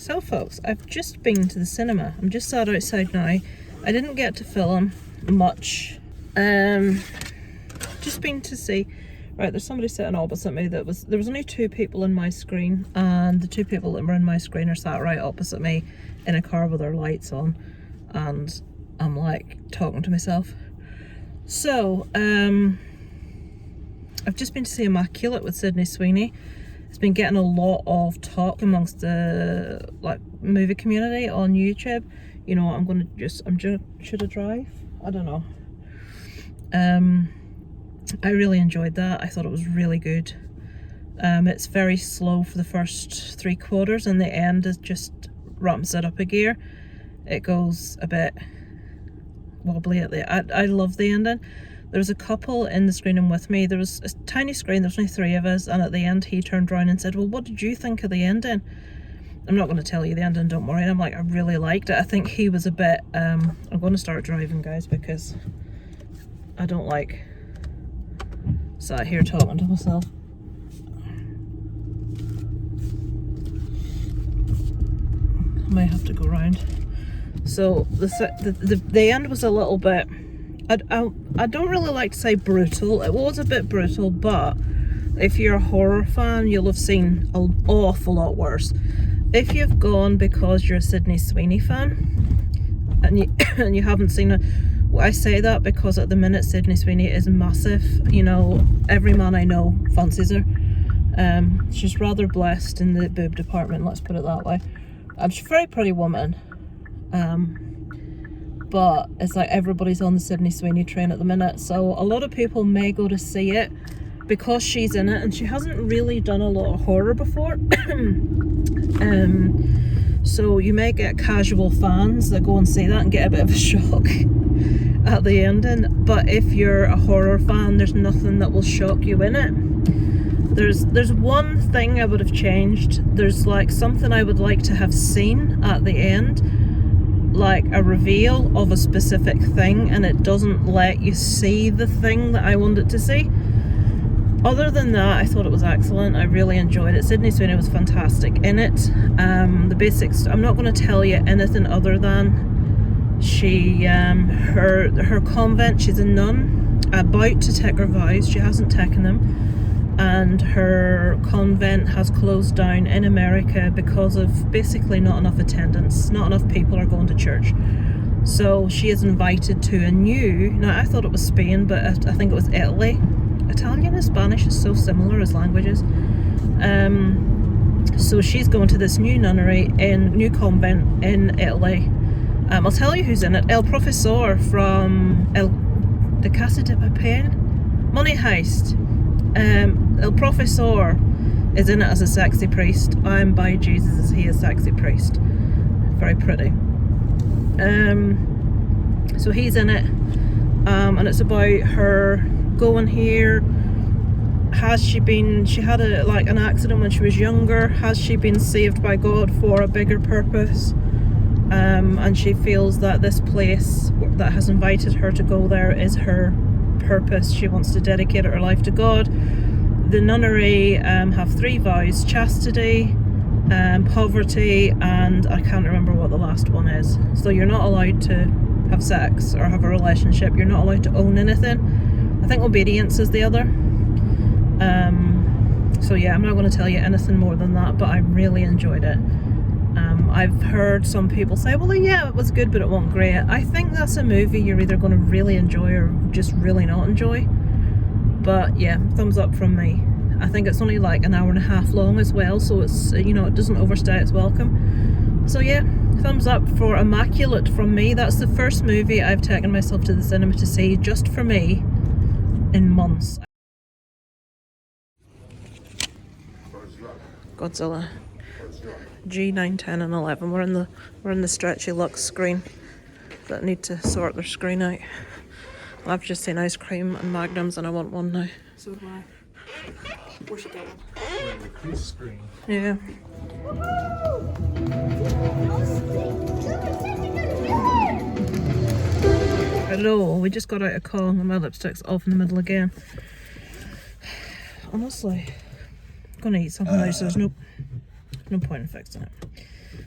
So folks, I've just been to the cinema. I'm just sat outside now. I didn't get to film much. Just been to see, right, there's somebody sitting opposite me there was only 2 people in my screen, and the 2 people that were in my screen are sat right opposite me in a car with their lights on, and I'm like talking to myself. So, I've just been to see Immaculate with Sydney Sweeney. It's been getting a lot of talk amongst the like movie community on YouTube. You know, should I drive? I don't know. I really enjoyed that. I thought it was really good. It's very slow for the first 3 quarters, and the end is just ramps it up a gear. It goes a bit wobbly at the I love the ending. There was a couple in the screening with me. There was a tiny screen, there was only 3 of us, and at the end he turned around and said, well, what did you think of the ending? I'm not going to tell you the ending, don't worry. And I'm like, I really liked it. I think he was a bit I'm going to start driving, guys, because I don't like sat here talking to myself. I might have to go round. So the end was a little bit, I don't really like to say brutal. It was a bit brutal, but if you're a horror fan, you'll have seen an awful lot worse. If you've gone because you're a Sydney Sweeney fan and you haven't seen it, well, I say that because at the minute Sydney Sweeney is massive. You know, every man I know fancies her. She's rather blessed in the boob department, let's put it that way. She's a very pretty woman. But it's like everybody's on the Sydney Sweeney train at the minute, so a lot of people may go to see it because she's in it, and she hasn't really done a lot of horror before. So you may get casual fans that go and see that and get a bit of a shock at the ending, but if you're a horror fan, there's nothing that will shock you in it. There's one thing I would have changed. There's like something I would like to have seen at the end, like a reveal of a specific thing, and it doesn't let you see the thing that I wanted to see. Other than that, I thought it was excellent. I really enjoyed it. Sydney Sweeney was fantastic in it. The basics, I'm not going to tell you anything other than she, her convent, she's a nun, about to take her vows. She hasn't taken them. And her convent has closed down in America because of basically not enough attendance. Not enough people are going to church. So she is invited to a new, now I thought it was Spain, but I think it was Italy. Italian and Spanish is so similar as languages. So she's going to this new nunnery new convent in Italy. I'll tell you who's in it. El Professor from the Casa de Papel, Money Heist. El Professor is in it as a sexy priest. I'm by Jesus as he is sexy priest. Very pretty. So he's in it, and it's about her going here. She had an accident when she was younger. Has she been saved by God for a bigger purpose? And she feels that this place that has invited her to go there is her purpose. She wants to dedicate her life to God. The nunnery have 3 vows: chastity, poverty, and I can't remember what the last one is. So you're not allowed to have sex or have a relationship. You're not allowed to own anything. I think obedience is the other. So yeah, I'm not going to tell you anything more than that, but I really enjoyed it. I've heard some people say, well, yeah, it was good, but it wasn't great. I think that's a movie you're either going to really enjoy or just really not enjoy. But yeah, thumbs up from me. I think it's only like an hour and a half long as well, so it's, you know, it doesn't overstay its welcome. So yeah, thumbs up for Immaculate from me. That's the first movie I've taken myself to the cinema to see just for me in months. Godzilla. G, 9, 10 and 11. We're in the stretchy Lux screen that need to sort their screen out. I've just seen ice cream and magnums and I want one now. So do I. Where's she going? We're in the crease screen. Yeah. Hello, we just got out of Kong and my lipstick's off in the middle again. Honestly, I'm gonna eat something now, so there's no point in fixing it.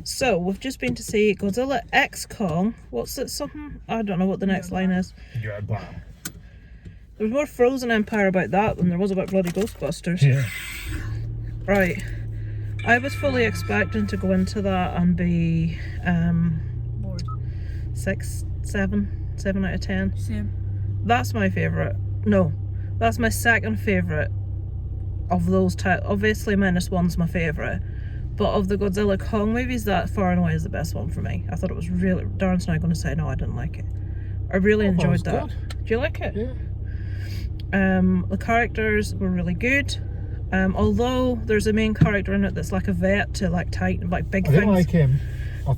So we've just been to see Godzilla X Kong. What's it? Something? I don't know what the next line is. Yeah, blah. There was more Frozen Empire about that than there was about bloody Ghostbusters. Yeah. Right. I was fully expecting to go into that and be Bored. 7 out of 10. Same. That's my favourite. No, that's my second favourite of those obviously -1's my favourite. But of the Godzilla Kong movies, that far and away is the best one for me. I thought it was really... Darren's not going to say no, I didn't like it. I really enjoyed that. Good. Do you like it? Yeah. The characters were really good. Although there's a main character in it that's like a vet to like Titan, like big I things. didn't like him.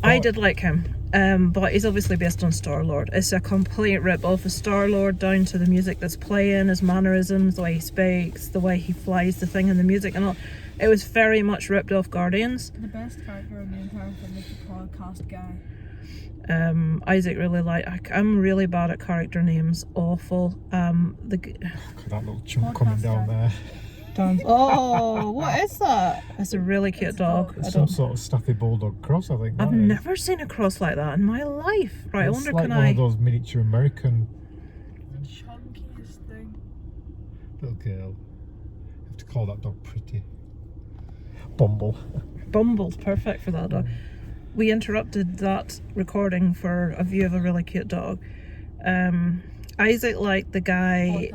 I did like him. But he's obviously based on Star-Lord. It's a complete rip-off of Star-Lord, down to the music that's playing, his mannerisms, the way he speaks, the way he flies the thing, and the music and all. It was very much ripped off Guardians. The best character in the entire film is the podcast guy. Isaac really liked... I'm really bad at character names. Awful. That little chunk coming down there. Oh, what is that? It's a really cute dog. It's some sort of Staffy Bulldog cross, I think. I've never seen a cross like that in my life. Right, I wonder, like can one of those miniature American Chunkiest thing. little girl. You have to call that dog pretty. Bumble. Bumble's perfect for that dog. We interrupted that recording for a view of a really cute dog. Isaac liked the guy...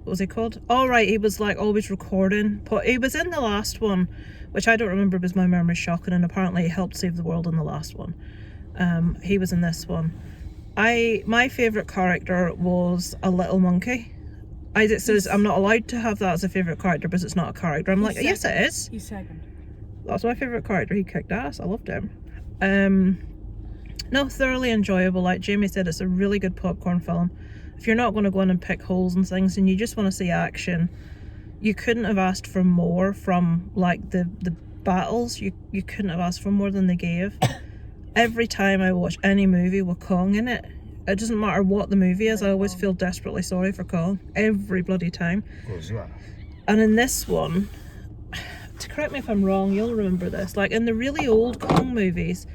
What was he called? Oh, right, he was like always recording. But he was in the last one, which I don't remember because my memory's shocking, and apparently he helped save the world in the last one. He was in this one. My favourite character was a little monkey. Isaac says I'm not allowed to have that as a favourite character because it's not a character. I'm like, yes it is. He's second. That's my favourite character. He kicked ass. I loved him. No, thoroughly enjoyable. Like Jamie said, it's a really good popcorn film. If you're not going to go in and pick holes and things and you just want to see action, you couldn't have asked for more from like the battles. You couldn't have asked for more than they gave. Every time I watch any movie with Kong in it, it doesn't matter what the movie is, I always feel desperately sorry for Kong. Every bloody time. And in this one, to correct me if I'm wrong, you'll remember this, like in the really old Kong movies,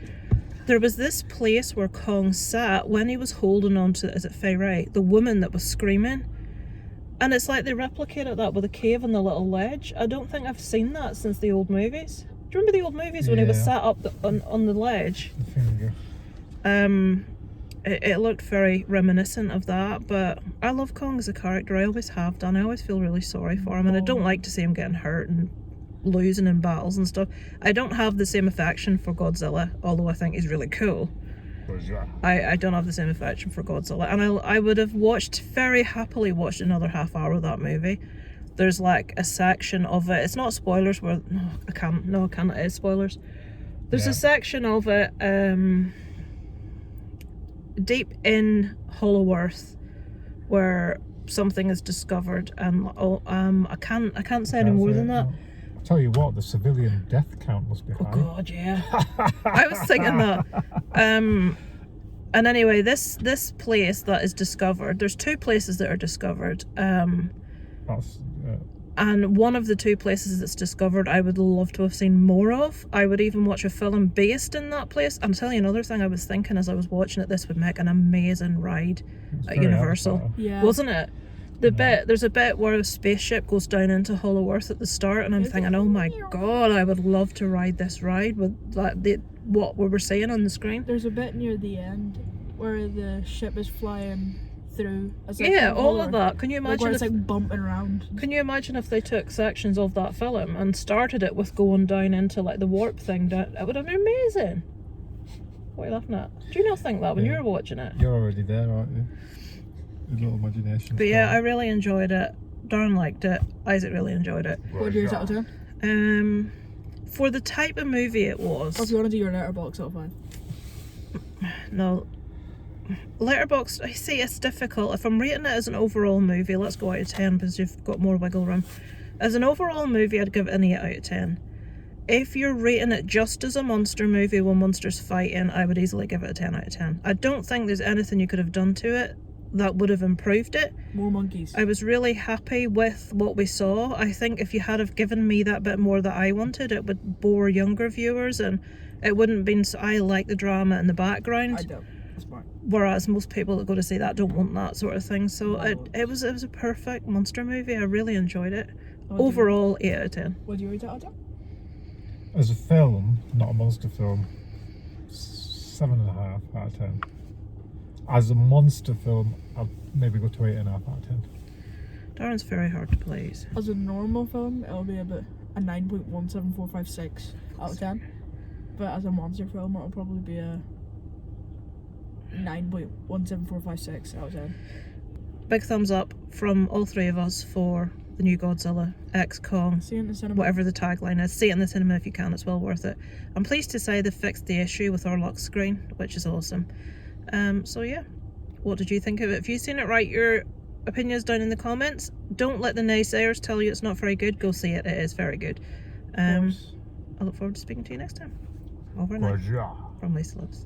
there was this place where Kong sat when he was holding on to, is it Fei Ray, the woman that was screaming? And it's like they replicated that with a cave on the little ledge. I don't think I've seen that since the old movies. Do you remember the old movies when he was sat up on the ledge? The finger. It looked very reminiscent of that, but I love Kong as a character. I always have done. I always feel really sorry for him, and I don't like to see him getting hurt and losing in battles and stuff. I don't have the same affection for Godzilla, although I think he's really cool. I don't have the same affection for Godzilla, and I would have very happily watched another half hour of that movie. There's like a section of it, it's not spoilers, where I can't, it is spoilers. There's a section of it deep in Hollow Earth where something is discovered, and I can't say any more than that. I'll tell you what, the civilian death count must be high. Oh god, yeah. I was thinking that. And anyway, this place that is discovered, there's two places that are discovered. And one of the two places that's discovered, I would love to have seen more of. I would even watch a film based in that place. And I'll tell you another thing I was thinking as I was watching it, this would make an amazing ride at Universal. Yeah. Wasn't it? There's a bit where a spaceship goes down into Hollow Earth at the start, and I'm thinking, oh my god, I would love to ride this ride with what we were saying on the screen. There's a bit near the end where the ship is flying through. All of that. Can you imagine? Where it's like bumping around. Can you imagine if they took sections of that film and started it with going down into like the warp thing? It would have been amazing. What are you laughing at? Do you not think that when you were watching it? You're already there, aren't you? A little imagination. But yeah, I really enjoyed it. Darren liked it. Isaac really enjoyed it. What do you out of 10? For the type of movie it was. Or if you want to do your Letterboxd out of 5. No. Letterboxd, I see it's difficult. If I'm rating it as an overall movie, let's go out of 10 because you've got more wiggle room. As an overall movie, I'd give it an 8 out of 10. If you're rating it just as a monster movie with monsters fighting, I would easily give it a 10 out of 10. I don't think there's anything you could have done to it that would have improved it. More monkeys. I was really happy with what we saw. I think if you had have given me that bit more that I wanted, it would bore younger viewers, and It wouldn't have been. So I like the drama in the background. I don't. That's fine. Whereas most people that go to see that don't want that sort of thing. So No. it was a perfect monster movie. I really enjoyed it. What do you- Overall, 8 out of 10. What do you rate it out of? As a film, not a monster film, 7.5 out of 10. As a monster film, I'll maybe go to 8.5 out of 10. Darren's very hard to please. As a normal film, it'll be about a 9.17456 out of 10. But as a monster film, it'll probably be a 9.17456 out of 10. Big thumbs up from all three of us for the new Godzilla, X Kong, See you in the cinema. whatever the tagline is. See it in the cinema if you can, it's well worth it. I'm pleased to say they fixed the issue with our lock screen, which is awesome. So yeah, what did you think of it? If you've seen it, write your opinions down in the comments. Don't let the naysayers tell you it's not very good. Go see it, it is very good. I look forward to speaking to you next time. Over and out Good job. from Lisa Lives.